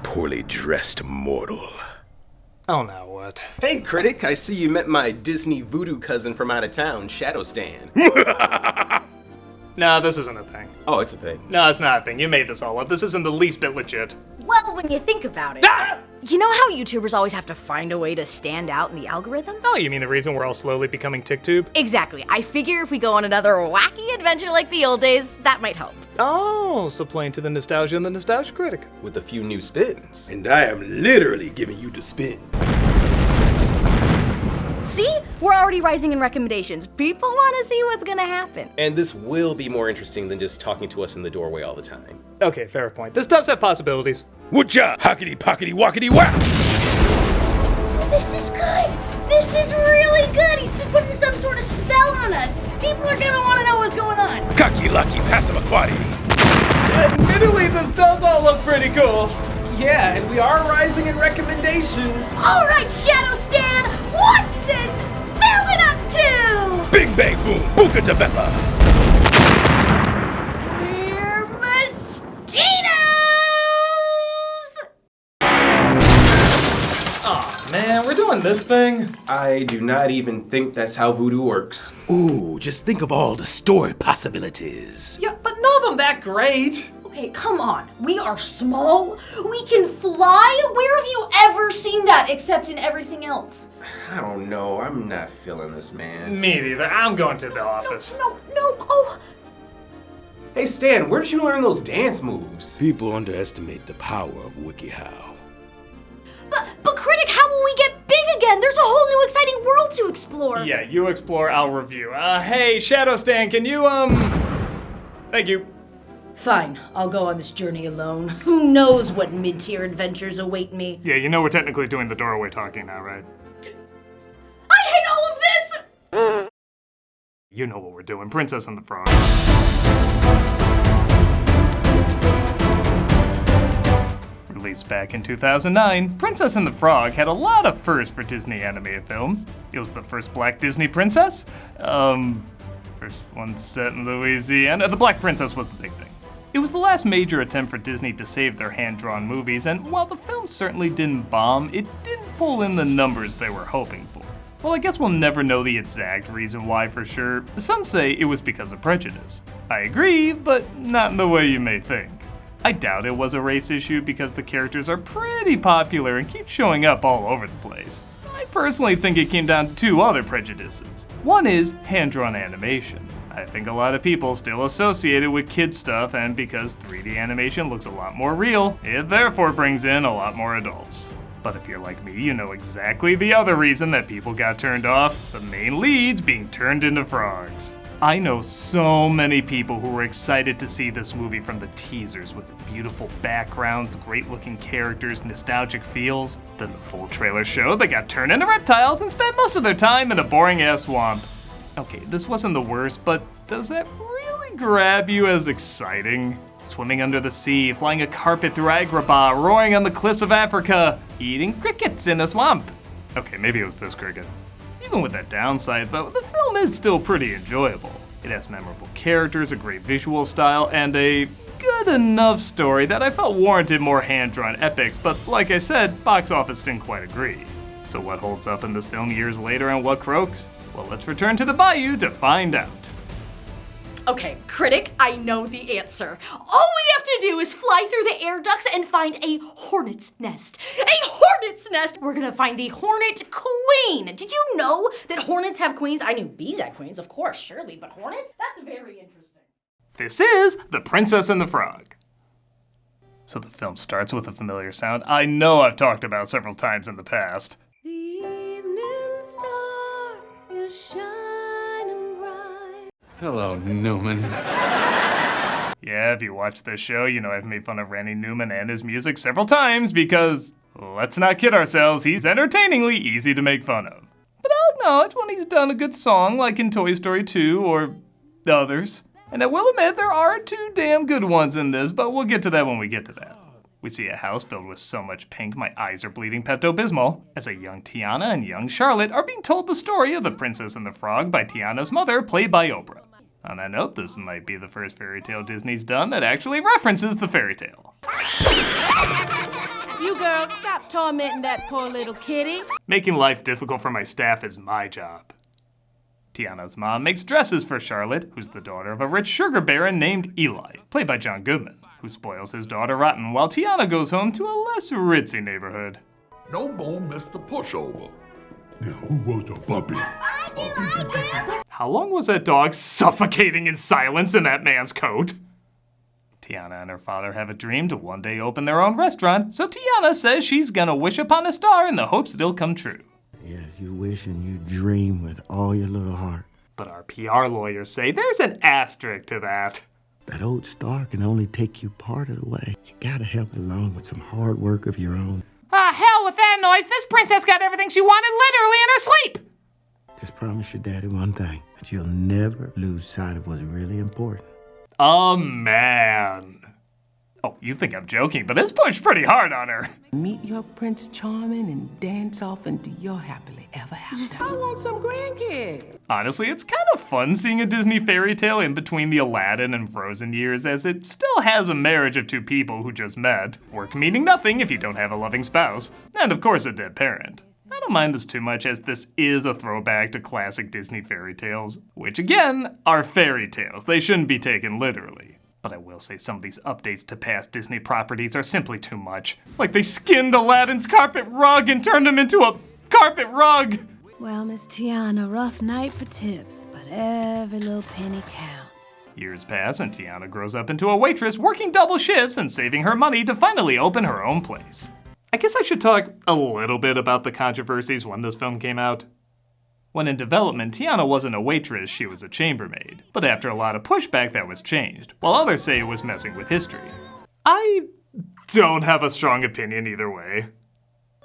poorly dressed mortal. Oh, now what? Hey, Critic, I see you met my Disney voodoo cousin from out of town, Shadow Stan. Nah, this isn't a thing. Oh, it's a thing. No, it's not a thing. You made this all up. This isn't the least bit legit. Well, when you think about it. You know how YouTubers always have to find a way to stand out in the algorithm? Oh, you mean the reason we're all slowly becoming TikTube? Exactly. I figure if we go on another wacky adventure like the old days, that might help. Oh, so playing to the nostalgia and the nostalgia critic. With a few new spins. And I am literally giving you the spin. See? We're already rising in recommendations. People want to see what's gonna happen. And this will be more interesting than just talking to us in the doorway all the time. Okay, fair point. This does have possibilities. Whatcha? Hockety pockety walkety whack! This is good. This is really good. He's putting some sort of spell on us. People are gonna want to know what's going on. Cocky lucky passamaquoddy! Admittedly, this does all look pretty cool. Yeah, and we are rising in recommendations. All right, Shadow Stan, what's this? Fill it up to! Bing bang boom, booka da beppa! We're mosquitoes! Aw, man, we're doing this thing. I do not even think that's how voodoo works. Ooh, just think of all the story possibilities. Yeah, but none of them that great. Okay, come on. We are small. We can fly. Where have you ever seen that except in everything else? I don't know, I'm not feeling this, man. Me neither. I'm going to the office. No. Oh. Hey, Stan, where did you learn those dance moves? People underestimate the power of WikiHow. But Critic, how will we get big again? There's a whole new exciting world to explore. Yeah, you explore, I'll review. Hey, Shadow Stan, can you, Thank you. Fine, I'll go on this journey alone. Who knows what mid-tier adventures await me? Yeah, you know we're technically doing the doorway talking now, right? I hate all of this! You know what we're doing, Princess and the Frog. Released back in 2009, Princess and the Frog had a lot of firsts for Disney animated films. It was the first black Disney princess. First one set in Louisiana. The Black Princess was the big thing. It was the last major attempt for Disney to save their hand-drawn movies, and while the film certainly didn't bomb, it didn't pull in the numbers they were hoping for. Well, I guess we'll never know the exact reason why for sure. Some say it was because of prejudice. I agree, but not in the way you may think. I doubt it was a race issue because the characters are pretty popular and keep showing up all over the place. I personally think it came down to two other prejudices. One is hand-drawn animation. I think a lot of people still associate it with kid stuff, and because 3D animation looks a lot more real, it therefore brings in a lot more adults. But if you're like me, you know exactly the other reason that people got turned off, the main leads being turned into frogs. I know so many people who were excited to see this movie from the teasers with the beautiful backgrounds, great-looking characters, nostalgic feels. Then the full trailer showed they got turned into reptiles and spent most of their time in a boring-ass swamp. Okay, this wasn't the worst, but does that really grab you as exciting? Swimming under the sea, flying a carpet through Agrabah, roaring on the cliffs of Africa, eating crickets in a swamp. Okay, maybe it was this cricket. Even with that downside though, the film is still pretty enjoyable. It has memorable characters, a great visual style, and a good enough story that I felt warranted more hand-drawn epics, but like I said, box office didn't quite agree. So what holds up in this film years later and what croaks? Well, let's return to the bayou to find out. Okay, Critic, I know the answer. All we have to do is fly through the air ducts and find a hornet's nest. A hornet's nest! We're gonna find the hornet queen. Did you know that hornets have queens? I knew bees had queens, of course, surely, but hornets? That's very interesting. This is The Princess and the Frog. So the film starts with a familiar sound I know I've talked about several times in the past. The evening star is shining bright. Hello, Newman. Yeah, if you watch this show, you know I've made fun of Randy Newman and his music several times because, let's not kid ourselves, he's entertainingly easy to make fun of. But I'll acknowledge when he's done a good song like in Toy Story 2 or others. And I will admit there are two damn good ones in this, but we'll get to that when we get to that. We see a house filled with so much pink my eyes are bleeding Pepto-Bismol, as a young Tiana and young Charlotte are being told the story of The Princess and the Frog by Tiana's mother, played by Oprah. On that note, this might be the first fairy tale Disney's done that actually references the fairy tale. girls, stop tormenting that poor little kitty. Making life difficult for my staff is my job. Tiana's mom makes dresses for Charlotte, who's the daughter of a rich sugar baron named Eli, played by John Goodman, who spoils his daughter rotten while Tiana goes home to a less ritzy neighborhood. No more Mr. Pushover. Now, who was the puppy? How long was that dog suffocating in silence in that man's coat? Tiana and her father have a dream to one day open their own restaurant, so Tiana says she's gonna wish upon a star in the hopes it'll come true. Yes, you wish and you dream with all your little heart. But our PR lawyers say there's an asterisk to that. That old star can only take you part of the way. You gotta help it along with some hard work of your own. Ah, hell with that noise. This princess got everything she wanted literally in her sleep. Just promise your daddy one thing, that you'll never lose sight of what's really important. Oh, man. Oh, you think I'm joking, but it's pushed pretty hard on her. Meet your Prince Charming and dance off into your happily ever after. I want some grandkids. Honestly, it's kind of fun seeing a Disney fairy tale in between the Aladdin and Frozen years, as it still has a marriage of two people who just met, work meaning nothing if you don't have a loving spouse, and of course a dead parent. I don't mind this too much, as this is a throwback to classic Disney fairy tales, which again, are fairy tales. They shouldn't be taken literally. But I will say some of these updates to past Disney properties are simply too much. Like they skinned Aladdin's carpet rug and turned him into a carpet rug. Well, Miss Tiana, rough night for tips, but every little penny counts. Years pass and Tiana grows up into a waitress working double shifts and saving her money to finally open her own place. I guess I should talk a little bit about the controversies when this film came out. When in development, Tiana wasn't a waitress, she was a chambermaid. But after a lot of pushback, that was changed, while others say it was messing with history. I don't have a strong opinion either way.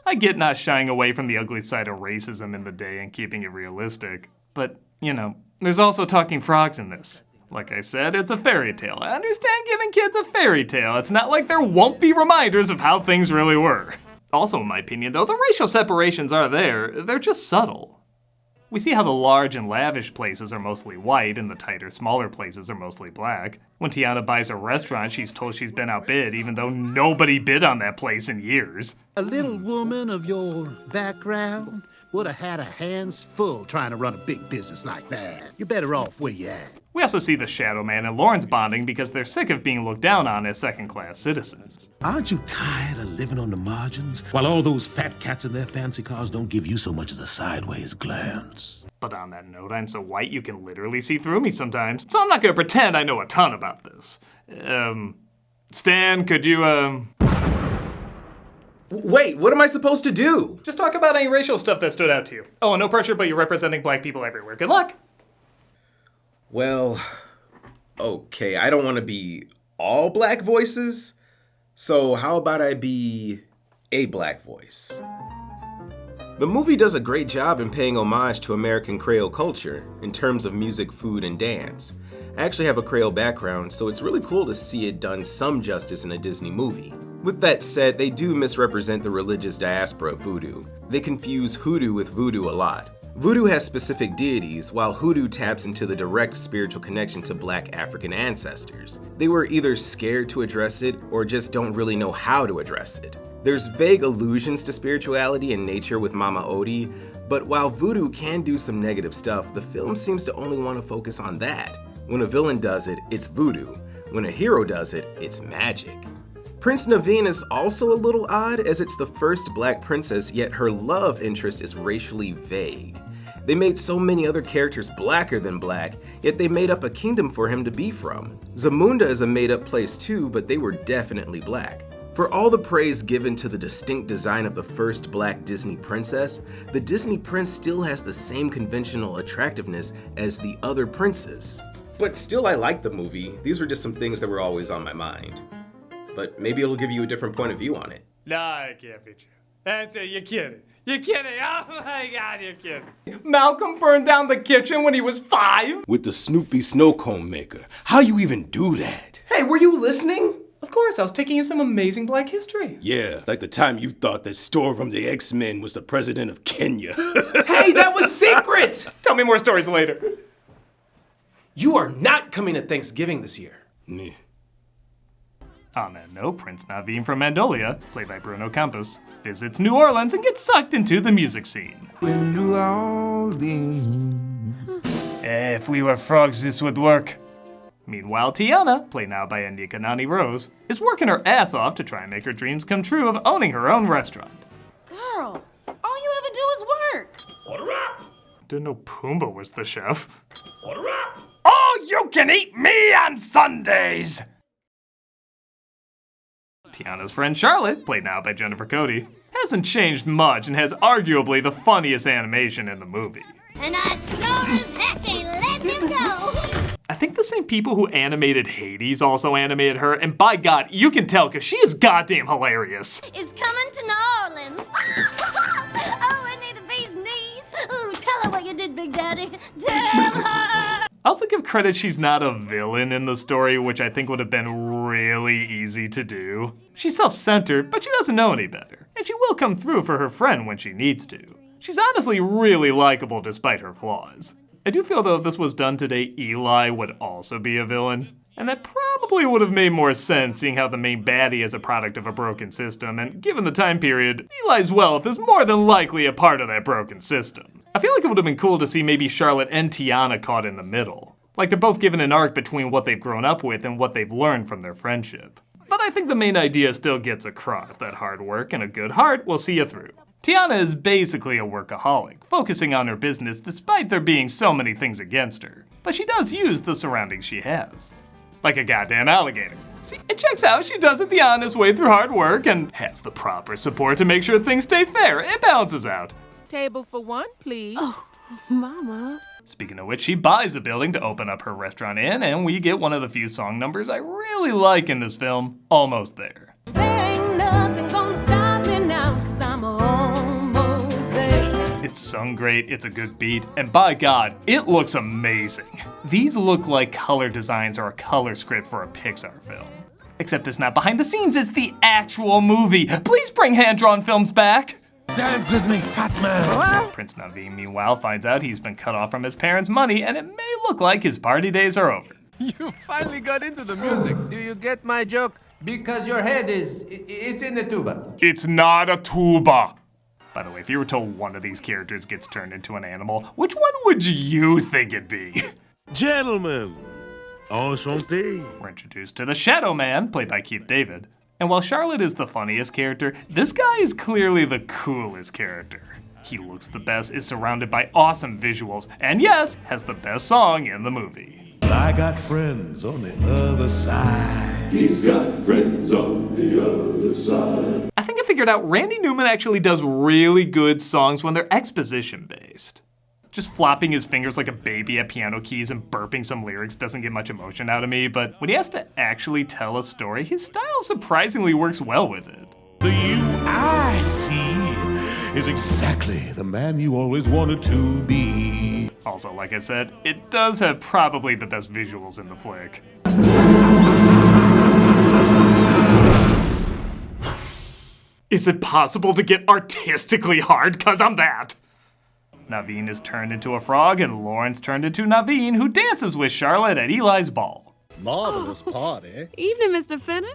I get not shying away from the ugly side of racism in the day and keeping it realistic. But, you know, there's also talking frogs in this. Like I said, it's a fairy tale. I understand giving kids a fairy tale. It's not like there won't be reminders of how things really were. Also, in my opinion, though, the racial separations are there. They're just subtle. We see how the large and lavish places are mostly white and the tighter, smaller places are mostly black. When Tiana buys a restaurant, she's told she's been outbid, even though nobody bid on that place in years. A little woman of your background would have had her hands full trying to run a big business like that. You're better off where you at. We also see the Shadow Man and Lawrence bonding because they're sick of being looked down on as second-class citizens. Aren't you tired of living on the margins while all those fat cats in their fancy cars don't give you so much as a sideways glance? But on that note, I'm so white you can literally see through me sometimes, so I'm not gonna pretend I know a ton about this. Stan, could you, Wait, what am I supposed to do? just talk about any racial stuff that stood out to you. Oh, no pressure, but you're representing black people everywhere. Good luck! Well, okay, I don't want to be all black voices, so how about I be a black voice? The movie does a great job in paying homage to American Creole culture in terms of music, food, and dance. I actually have a Creole background, so it's really cool to see it done some justice in a Disney movie. With that said, they do misrepresent the religious diaspora of voodoo. They confuse hoodoo with voodoo a lot. Voodoo has specific deities, while hoodoo taps into the direct spiritual connection to black African ancestors. They were either scared to address it or just don't really know how to address it. There's vague allusions to spirituality and nature with Mama Odie, but while voodoo can do some negative stuff, the film seems to only want to focus on that. When a villain does it, it's voodoo. When a hero does it, it's magic. Prince Naveen is also a little odd, as it's the first black princess, yet her love interest is racially vague. They made so many other characters blacker than black, yet they made up a kingdom for him to be from. Zamunda is a made-up place too, but they were definitely black. For all the praise given to the distinct design of the first black Disney princess, the Disney prince still has the same conventional attractiveness as the other princes. But still, I like the movie. These were just some things that were always on my mind. But maybe it'll give you a different point of view on it. Nah, I can't be true. You're kidding. You're kidding. Oh my God, you're kidding. Malcolm burned down the kitchen when he was 5? With the Snoopy snow cone maker. How you even do that? Hey, were you listening? Of course, I was taking in some amazing black history. Yeah, like the time you thought that Storm from the X-Men was the president of Kenya. Hey, that was secret! Tell me more stories later. You are not coming to Thanksgiving this year. Nah. On that note, Prince Naveen from Mandolia, played by Bruno Campos, visits New Orleans and gets sucked into the music scene. If we were frogs, this would work. Meanwhile, Tiana, played now by Anika Noni Rose, is working her ass off to try and make her dreams come true of owning her own restaurant. Girl, all you ever do is work. Order up! Didn't know Pumbaa was the chef. Order up! Oh, you can eat me on Sundays! Tiana's friend Charlotte, played now by Jenifer Cody, hasn't changed much and has arguably the funniest animation in the movie. And I sure as heck ain't letting him go. I think the same people who animated Hades also animated her, and by God, you can tell because she is goddamn hilarious. Is coming to New Orleans. Oh, I need the bee's knees. Ooh, tell her what you did, Big Daddy. Tell her. I also give credit she's not a villain in the story, which I think would have been really easy to do. She's self-centered, but she doesn't know any better, and she will come through for her friend when she needs to. She's honestly really likable despite her flaws. I do feel though if this was done today, Eli would also be a villain. And that probably would have made more sense seeing how the main baddie is a product of a broken system, and given the time period, Eli's wealth is more than likely a part of that broken system. I feel like it would have been cool to see maybe Charlotte and Tiana caught in the middle. Like they're both given an arc between what they've grown up with and what they've learned from their friendship. But I think the main idea still gets across that hard work and a good heart will see you through. Tiana is basically a workaholic, focusing on her business despite there being so many things against her. But she does use the surroundings she has. Like a goddamn alligator. See, it checks out, she does it the honest way through hard work and has the proper support to make sure things stay fair. It balances out. Table for one, please. Oh, Mama. Speaking of which, she buys a building to open up her restaurant in, and we get one of the few song numbers I really like in this film, Almost There. There ain't nothing gonna stop me now, 'cause I'm almost there. It's sung great, it's a good beat, and by God, it looks amazing. These look like color designs or a color script for a Pixar film. Except it's not behind the scenes, it's the actual movie. Please bring hand-drawn films back. Dance with me, fat man. Prince Naveen, meanwhile, finds out he's been cut off from his parents' money, and it may look like his party days are over. You finally got into the music. Do you get my joke? Because your head it's in the tuba. It's not a tuba. By the way, if you were told one of these characters gets turned into an animal, which one would you think it'd be? Gentlemen, enchanté. We're introduced to the Shadow Man, played by Keith David. And while Charlotte is the funniest character, this guy is clearly the coolest character. He looks the best, is surrounded by awesome visuals, and yes, has the best song in the movie. I got friends on the other side. He's got friends on the other side. I think I figured out Randy Newman actually does really good songs when they're exposition-based. Just flopping his fingers like a baby at piano keys and burping some lyrics doesn't get much emotion out of me, but when he has to actually tell a story, his style surprisingly works well with it. The you I see is exactly the man you always wanted to be. Also, like I said, it does have probably the best visuals in the flick. Is it possible to get artistically hard? 'Cause I'm that. Naveen is turned into a frog, and Lauren's turned into Naveen, who dances with Charlotte at Eli's ball. Marvelous party. Evening, Mr. Finner.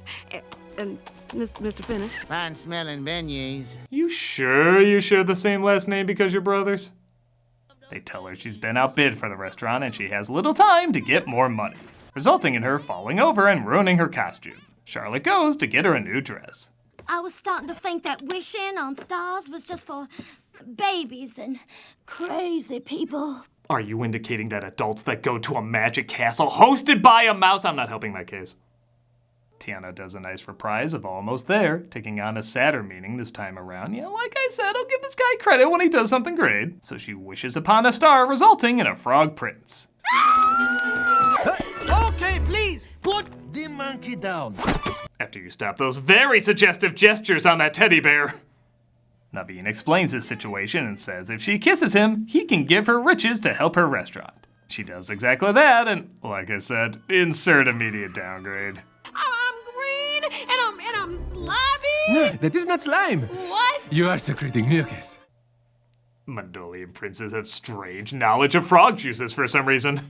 And Mr. Finner. Fine smelling beignets. You sure you share the same last name because you're brothers? They tell her she's been outbid for the restaurant and she has little time to get more money, resulting in her falling over and ruining her costume. Charlotte goes to get her a new dress. I was starting to think that wishing on stars was just for babies and crazy people. Are you indicating that adults that go to a magic castle hosted by a mouse? I'm not helping that case. Tiana does a nice reprise of Almost There, taking on a sadder meaning this time around. Yeah, like I said, I'll give this guy credit when he does something great. So she wishes upon a star, resulting in a frog prince. Okay, please, put the monkey down. After you stop those very suggestive gestures on that teddy bear. Naveen explains his situation and says if she kisses him, he can give her riches to help her restaurant. She does exactly that, and like I said, insert immediate downgrade. I'm green and I'm slimy. No, that is not slime. What? You are secreting mucus. Mongolian princes have strange knowledge of frog juices for some reason.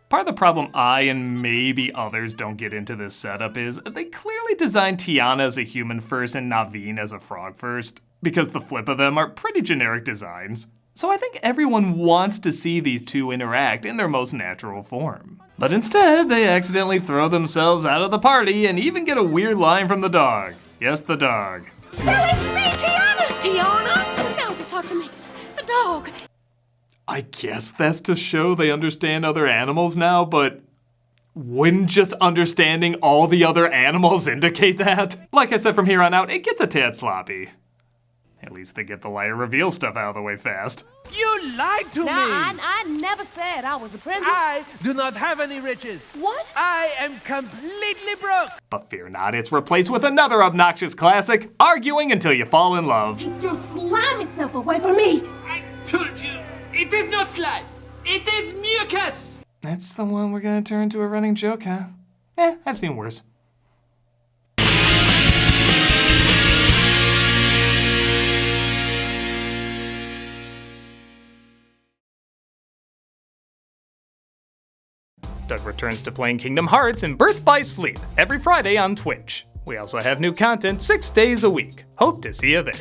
Part of the problem I and maybe others don't get into this setup is they clearly designed Tiana as a human first and Naveen as a frog first, because the flip of them are pretty generic designs. So I think everyone wants to see these two interact in their most natural form. But instead, they accidentally throw themselves out of the party and even get a weird line from the dog. Yes, the dog. No, it's me, Tiana! Tiana? Don't just talk to me. The dog. I guess that's to show they understand other animals now, but wouldn't just understanding all the other animals indicate that? Like I said, from here on out, it gets a tad sloppy. At least they get the liar reveal stuff out of the way fast. You lied to me! I never said I was a princess. I do not have any riches. What? I am completely broke. But fear not, it's replaced with another obnoxious classic, arguing until you fall in love. Keep your slimy self away from me. I told you, it is not slime. It is mucus. That's the one we're gonna turn into a running joke, huh? I've seen worse. Doug returns to playing Kingdom Hearts and Birth by Sleep every Friday on Twitch. We also have new content 6 days a week. Hope to see you there.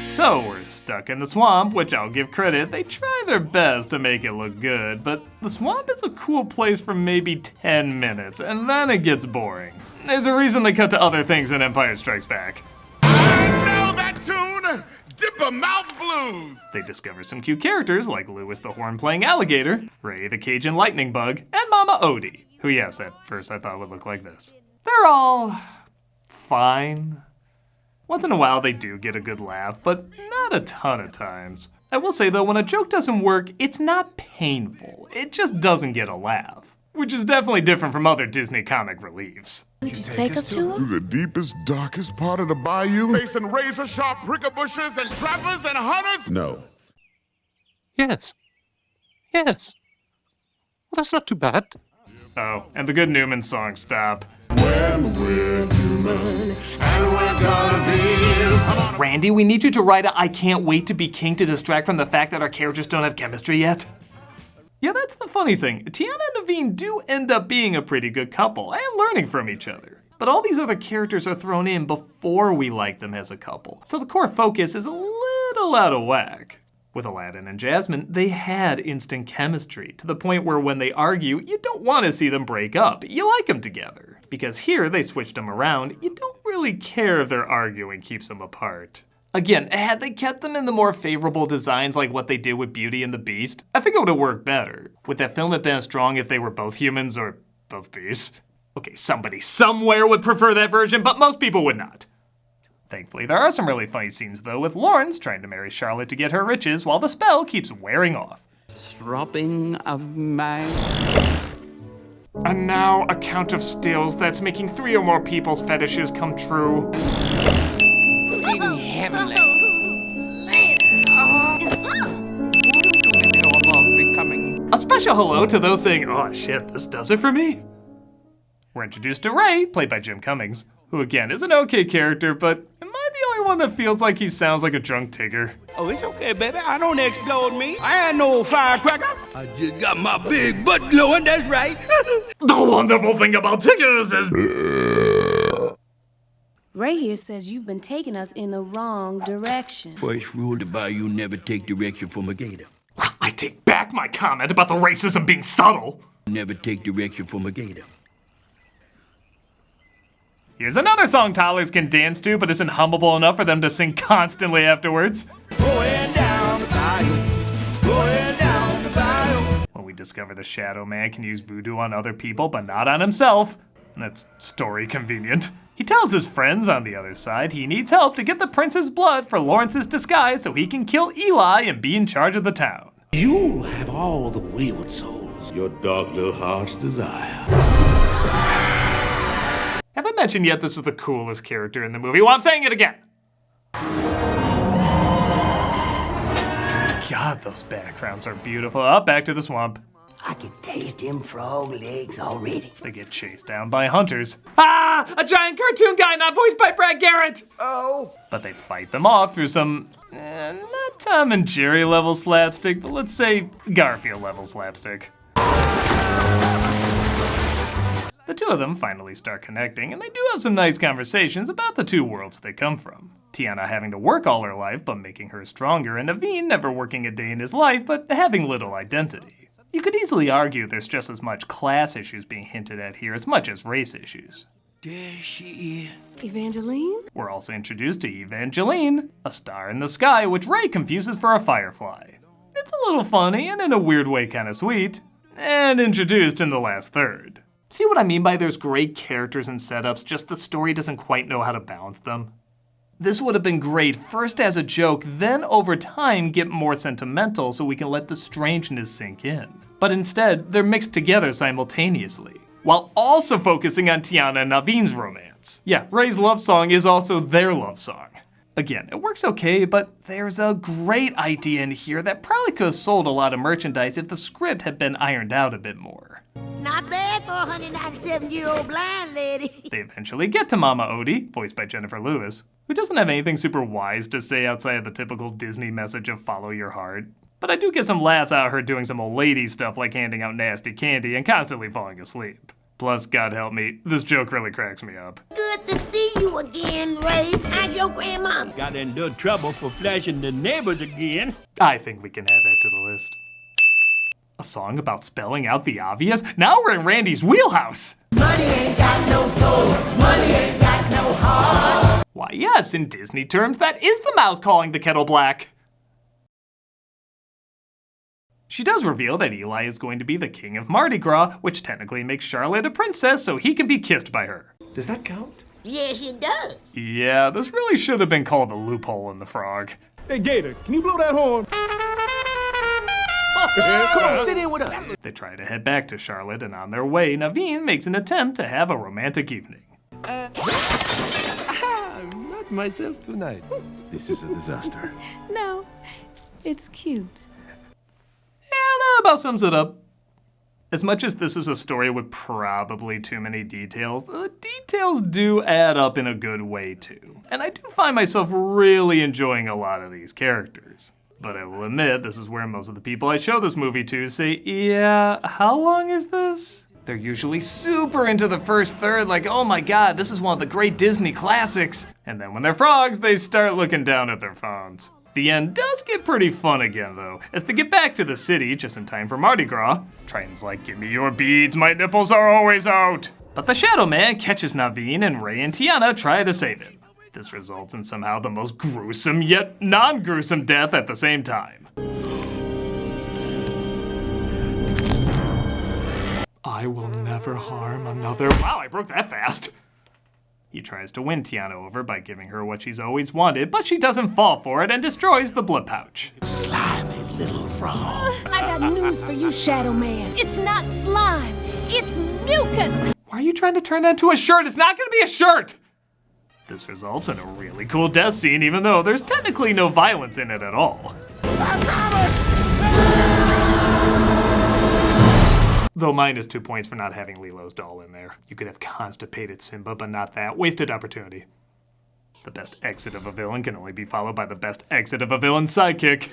So we're stuck in the swamp, which I'll give credit, they try their best to make it look good, but the swamp is a cool place for maybe 10 minutes, and then it gets boring. There's a reason they cut to other things in Empire Strikes Back. I know that tune! Dipper Mouth Blues! They discover some cute characters like Lewis the horn-playing alligator, Ray the Cajun lightning bug, and Mama Odie, who yes, at first I thought would look like this. They're all fine. Once in a while they do get a good laugh, but not a ton of times. I will say though, when a joke doesn't work, it's not painful. It just doesn't get a laugh, which is definitely different from other Disney comic reliefs. Would you take us to To the deepest, darkest part of the bayou? Facing razor-sharp prickle bushes and trappers and hunters? No. Yes. Yes. Well, that's not too bad. Oh, and the good Newman song, stop. When we're human, and we're gonna be... Randy, we need you to write a I can't wait to be king to distract from the fact that our characters don't have chemistry yet. Yeah, that's the funny thing. Tiana and Naveen do end up being a pretty good couple and learning from each other. But all these other characters are thrown in before we like them as a couple, so the core focus is a little out of whack. With Aladdin and Jasmine, they had instant chemistry, to the point where when they argue, you don't want to see them break up. You like them together. Because here, they switched them around, you don't really care if their arguing keeps them apart. Again, had they kept them in the more favorable designs like what they did with Beauty and the Beast, I think it would have worked better. Would that film have been as strong if they were both humans or both beasts? Okay, somebody somewhere would prefer that version, but most people would not. Thankfully, there are some really funny scenes though, with Lawrence trying to marry Charlotte to get her riches while the spell keeps wearing off. Stropping of my... And now, a count of stills that's making 3 or more people's fetishes come true. In heavenly. A special hello to those saying, oh shit, this does it for me. We're introduced to Ray, played by Jim Cummings, who again is an okay character, but am I the only one that feels like he sounds like a drunk Tigger? Oh, it's okay, baby. I don't explode me. I ain't no firecracker. I just got my big butt glowing, that's right. The wonderful thing about Tiggers is... Ray here says you've been taking us in the wrong direction. First rule to bayou, never take direction from a gator. I take back my comment about the racism being subtle. Never take direction from a gator. Here's another song toddlers can dance to, but isn't hummable enough for them to sing constantly afterwards. Going down the bayou, going down the bayou. When we discover the Shadow Man can use voodoo on other people, but not on himself. That's story convenient. He tells his friends on the other side he needs help to get the prince's blood for Lawrence's disguise so he can kill Eli and be in charge of the town. You have all the wayward souls your dark little heart's desire. Have I mentioned yet this is the coolest character in the movie? Well, I'm saying it again. God, those backgrounds are beautiful. Up, back to the swamp. I can taste them frog legs already. They get chased down by hunters. Ah! A giant cartoon guy not voiced by Brad Garrett! Oh! But they fight them off through some, not Tom and Jerry level slapstick, but let's say Garfield level slapstick. The two of them finally start connecting, and they do have some nice conversations about the two worlds they come from. Tiana having to work all her life, but making her stronger, and Naveen never working a day in his life, but having little identity. You could easily argue there's just as much class issues being hinted at here as much as race issues. There she is. Evangeline? We're also introduced to Evangeline, a star in the sky which Ray confuses for a firefly. It's a little funny and in a weird way kind of sweet, and introduced in the last third. See what I mean by there's great characters and setups, just the story doesn't quite know how to balance them? This would have been great first as a joke, then over time get more sentimental so we can let the strangeness sink in. But instead, they're mixed together simultaneously, while also focusing on Tiana and Naveen's romance. Yeah, Ray's love song is also their love song. Again, it works okay, but there's a great idea in here that probably could have sold a lot of merchandise if the script had been ironed out a bit more. Not bad for a 197-year-old blind lady. They eventually get to Mama Odie, voiced by Jenifer Lewis, who doesn't have anything super wise to say outside of the typical Disney message of follow your heart. But I do get some laughs out of her doing some old lady stuff like handing out nasty candy and constantly falling asleep. Plus, God help me, this joke really cracks me up. Good to see you again, Ray. How's your grandma? Got in little trouble for flashing the neighbors again. I think we can add that to the list. A song about spelling out the obvious? Now we're in Randy's wheelhouse! Money ain't got no soul. Money ain't got no heart. Why yes, in Disney terms, that is the mouse calling the kettle black. She does reveal that Eli is going to be the king of Mardi Gras, which technically makes Charlotte a princess so he can be kissed by her. Does that count? Yes, it does. Yeah, this really should have been called the loophole in the frog. Hey, Gator, can you blow that horn? Come on, sit in with us. They try to head back to Charlotte, and on their way, Naveen makes an attempt to have a romantic evening. Not myself tonight. This is a disaster. No, it's cute. Yeah, that about sums it up. As much as this is a story with probably too many details, the details do add up in a good way too. And I do find myself really enjoying a lot of these characters. But I will admit, this is where most of the people I show this movie to say, yeah, how long is this? They're usually super into the first third, like, oh my god, this is one of the great Disney classics. And then when they're frogs, they start looking down at their phones. The end does get pretty fun again though, as they get back to the city just in time for Mardi Gras. Triton's like, give me your beads, my nipples are always out. But the Shadow Man catches Naveen and Ray and Tiana try to save him. This results in somehow the most gruesome yet non-gruesome death at the same time. I will never harm another. Wow, I broke that fast. He tries to win Tiana over by giving her what she's always wanted, but she doesn't fall for it and destroys the blood pouch. Slimy little frog. I got news for you, Shadow Man. It's not slime. It's mucus. Why are you trying to turn that into a shirt? It's not gonna be a shirt! This results in a really cool death scene, even though there's technically no violence in it at all. Though minus 2 points for not having Lilo's doll in there. You could have constipated Simba, but not that. Wasted opportunity. The best exit of a villain can only be followed by the best exit of a villain's sidekick.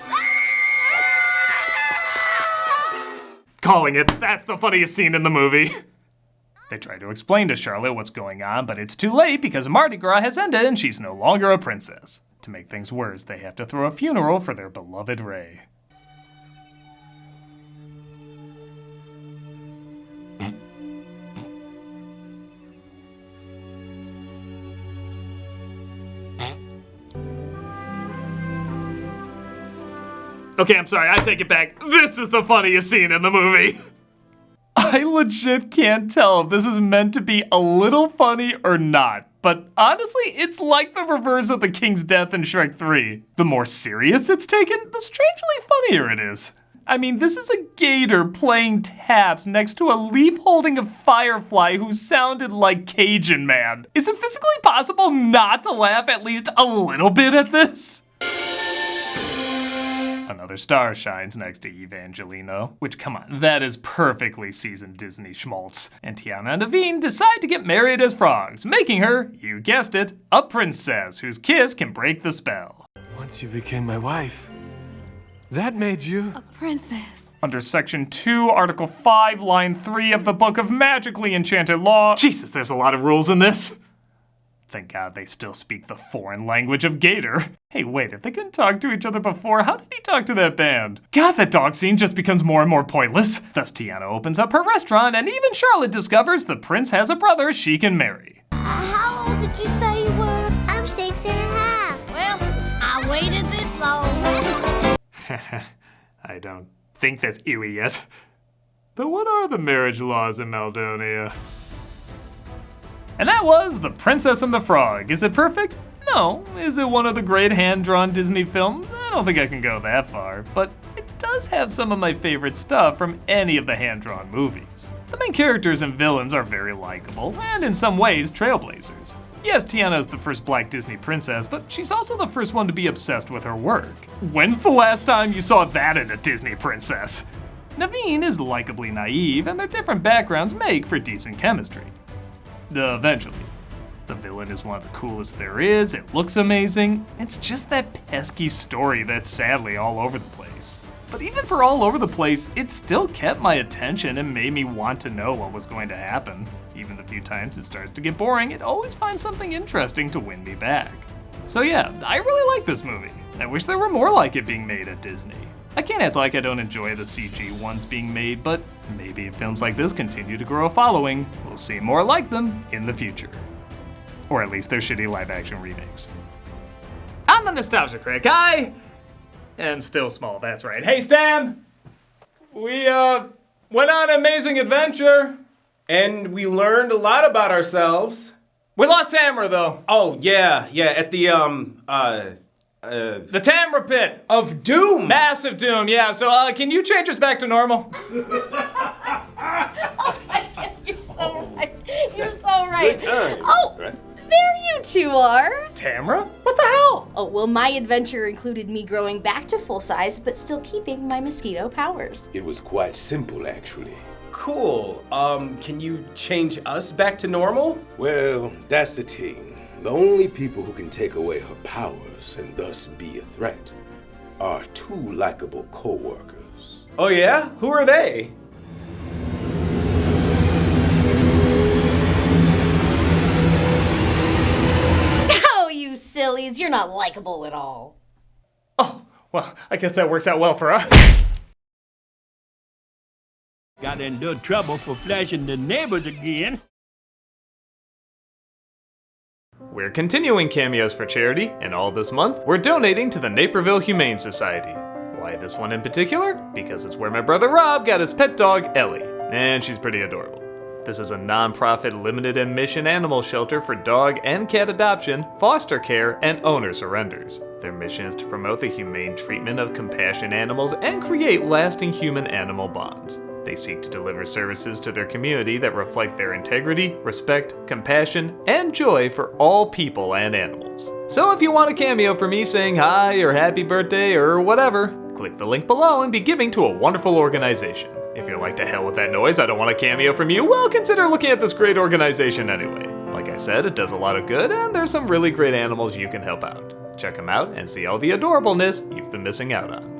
Calling it, that's the funniest scene in the movie. They try to explain to Charlotte what's going on, but it's too late because Mardi Gras has ended and she's no longer a princess. To make things worse, they have to throw a funeral for their beloved Ray. Okay, I'm sorry, I take it back. This is the funniest scene in the movie. I legit can't tell if this is meant to be a little funny or not, but honestly, it's like the reverse of the King's death in Shrek 3. The more serious it's taken, the strangely funnier it is. I mean, this is a gator playing taps next to a leaf-holding a firefly who sounded like Cajun Man. Is it physically possible not to laugh at least a little bit at this? another star shines next to Evangelino, which, come on, that is perfectly seasoned Disney schmaltz. And Tiana and Naveen decide to get married as frogs, making her, you guessed it, a princess whose kiss can break the spell. Once you became my wife, that made you a princess. Under Section 2, Article 5, Line 3 of the Book of Magically Enchanted Law. Jesus, there's a lot of rules in this. Thank God they still speak the foreign language of Gator. Hey, wait, if they couldn't talk to each other before, how did he talk to that band? God, that dog scene just becomes more and more pointless. Thus, Tiana opens up her restaurant, and even Charlotte discovers the prince has a brother she can marry. How old did you say you were? I'm 6.5. Well, I waited this long. I don't think that's Ewy yet. But what are the marriage laws in Maldonia? And that was The Princess and the Frog. Is it perfect? No. Is it one of the great hand-drawn Disney films? I don't think I can go that far, but it does have some of my favorite stuff from any of the hand-drawn movies. The main characters and villains are very likable, and in some ways, trailblazers. Yes, Tiana is the first black Disney princess, but she's also the first one to be obsessed with her work. When's the last time you saw that in a Disney princess? Naveen is likably naive, and their different backgrounds make for decent chemistry. Eventually. The villain is one of the coolest there is, it looks amazing, it's just that pesky story that's sadly all over the place. But even for all over the place, it still kept my attention and made me want to know what was going to happen. Even the few times it starts to get boring, it always finds something interesting to win me back. So yeah, I really like this movie. I wish there were more like it being made at Disney. I can't act like I don't enjoy the CG ones being made, but maybe if films like this continue to grow a following, we'll see more like them in the future. Or at least their shitty live-action remakes. I'm the Nostalgia Critic. I am still small, that's right. Hey, Stan! We, went on an amazing adventure. And we learned a lot about ourselves. We lost Tamara, though. Oh, yeah, at the, the Tamara Pit. Of Doom! Massive Doom, yeah. So, can you change us back to normal? Oh my God, you're so right. You're so right. Good time. Oh, right? there you two are. Tamara? What the hell? Oh, well, my adventure included me growing back to full size, but still keeping my mosquito powers. It was quite simple, actually. Cool. Can you change us back to normal? Well, that's the thing. The only people who can take away her powers and thus be a threat are two likable co-workers. Oh yeah? Who are they? Oh, you sillies, you're not likable at all. Oh, well, I guess that works out well for us. Got in little trouble for flashing the neighbors again. We're continuing cameos for charity, and all this month, we're donating to the Naperville Humane Society. Why this one in particular? Because it's where my brother Rob got his pet dog, Ellie, and she's pretty adorable. This is a non-profit, limited admission animal shelter for dog and cat adoption, foster care, and owner surrenders. Their mission is to promote the humane treatment of compassion animals and create lasting human-animal bonds. They seek to deliver services to their community that reflect their integrity, respect, compassion, and joy for all people and animals. So if you want a cameo for me saying hi or happy birthday or whatever, click the link below and be giving to a wonderful organization. If you're like, to hell with that noise, I don't want a cameo from you, well, consider looking at this great organization anyway. Like I said, it does a lot of good, and there's some really great animals you can help out. Check them out and see all the adorableness you've been missing out on.